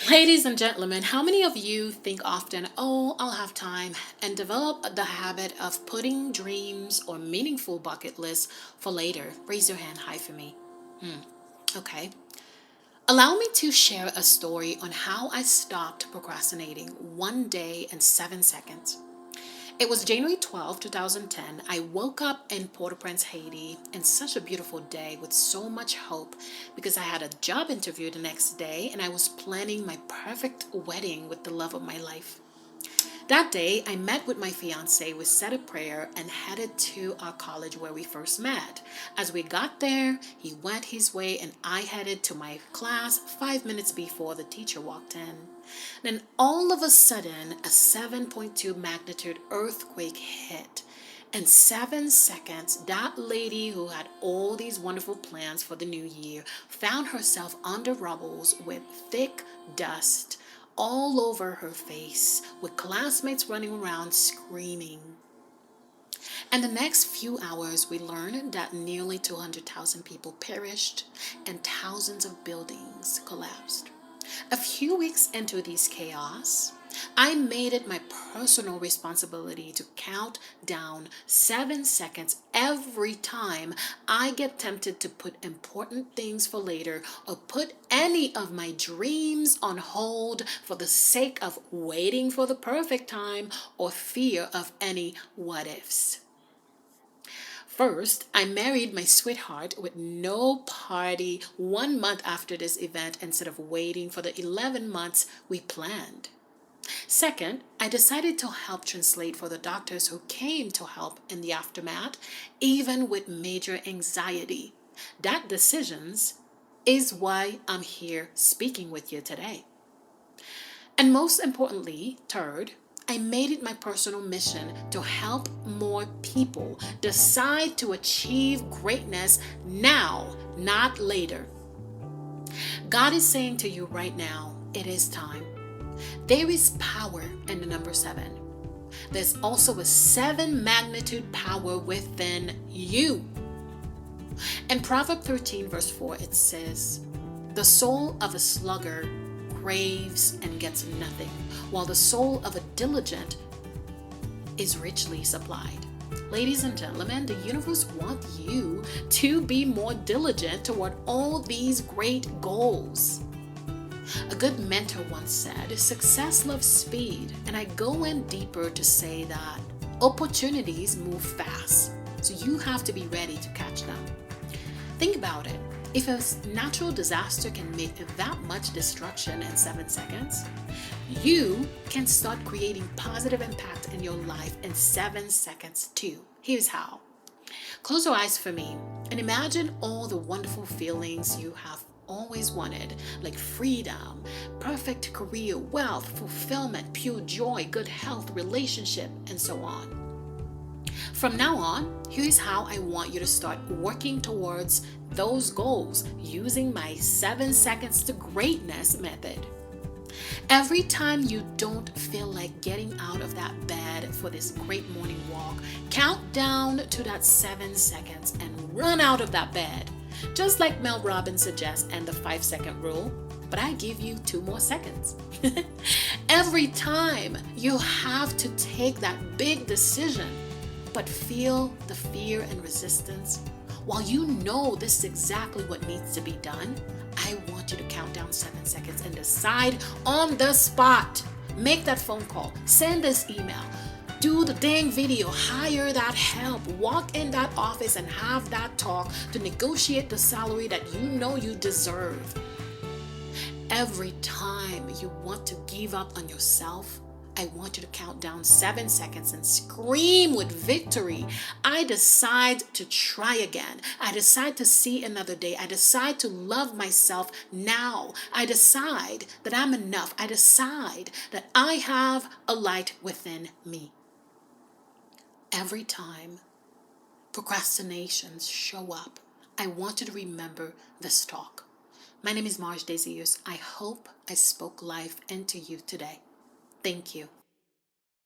Ladies and gentlemen, how many of you think often, oh, I'll have time, and develop the habit of putting dreams or meaningful bucket lists for later? Raise your hand high for me. Okay. Allow me to share a story on how I stopped procrastinating one day in 7 seconds. It was January 12, 2010. I woke up in Port-au-Prince, Haiti, in such a beautiful day with so much hope because I had a job interview the next day and I was planning my perfect wedding with the love of my life. That day, I met with my fiance, we said a prayer, and headed to our college where we first met. As we got there, he went his way and I headed to my class 5 minutes before the teacher walked in. Then all of a sudden, a 7.2 magnitude earthquake hit. In 7 seconds, that lady who had all these wonderful plans for the new year found herself under rubbles with thick dust all over her face, with classmates running around screaming. And the next few hours, we learned that nearly 200,000 people perished and thousands of buildings collapsed. A few weeks into this chaos, I made it my personal responsibility to count down 7 seconds every time I get tempted to put important things for later or put any of my dreams on hold for the sake of waiting for the perfect time or fear of any what ifs. First, I married my sweetheart with no party 1 month after this event instead of waiting for the 11 months we planned. Second, I decided to help translate for the doctors who came to help in the aftermath, even with major anxiety. That decisions is why I'm here speaking with you today. And most importantly, third, I made it my personal mission to help more people decide to achieve greatness now, not later. God is saying to you right now, it is time. There is power in the number 7. There's also a 7 magnitude power within you. In Proverbs 13 verse 4, it says, the soul of a sluggard craves and gets nothing, while the soul of a diligent is richly supplied. Ladies and gentlemen, the universe wants you to be more diligent toward all these great goals. A good mentor once said, success loves speed, and I go in deeper to say that opportunities move fast, so you have to be ready to catch them. Think about it. If a natural disaster can make that much destruction in 7 seconds, you can start creating positive impact in your life in 7 seconds too. Here's how. Close your eyes for me and imagine all the wonderful feelings you have always wanted, like freedom, perfect career, wealth, fulfillment, pure joy, good health, relationship, and so on. From now on, here's how I want you to start working towards those goals using my 7 seconds to greatness method. Every time you don't feel like getting out of that bed for this great morning walk, count down to that 7 seconds and run out of that bed. Just like Mel Robbins suggests and the 5-second rule, but I give you 2 more seconds. Every time you have to take that big decision, but feel the fear and resistance, while you know this is exactly what needs to be done, I want you to count down 7 seconds and decide on the spot. Make that phone call, send this email, do the dang video, hire that help, walk in that office and have that talk to negotiate the salary that you know you deserve. Every time you want to give up on yourself, I want you to count down 7 seconds and scream with victory. I decide to try again. I decide to see another day. I decide to love myself now. I decide that I'm enough. I decide that I have a light within me. Every time procrastinations show up, I want you to remember this talk. My name is Marj, Desius. I hope I spoke life into you today. Thank you.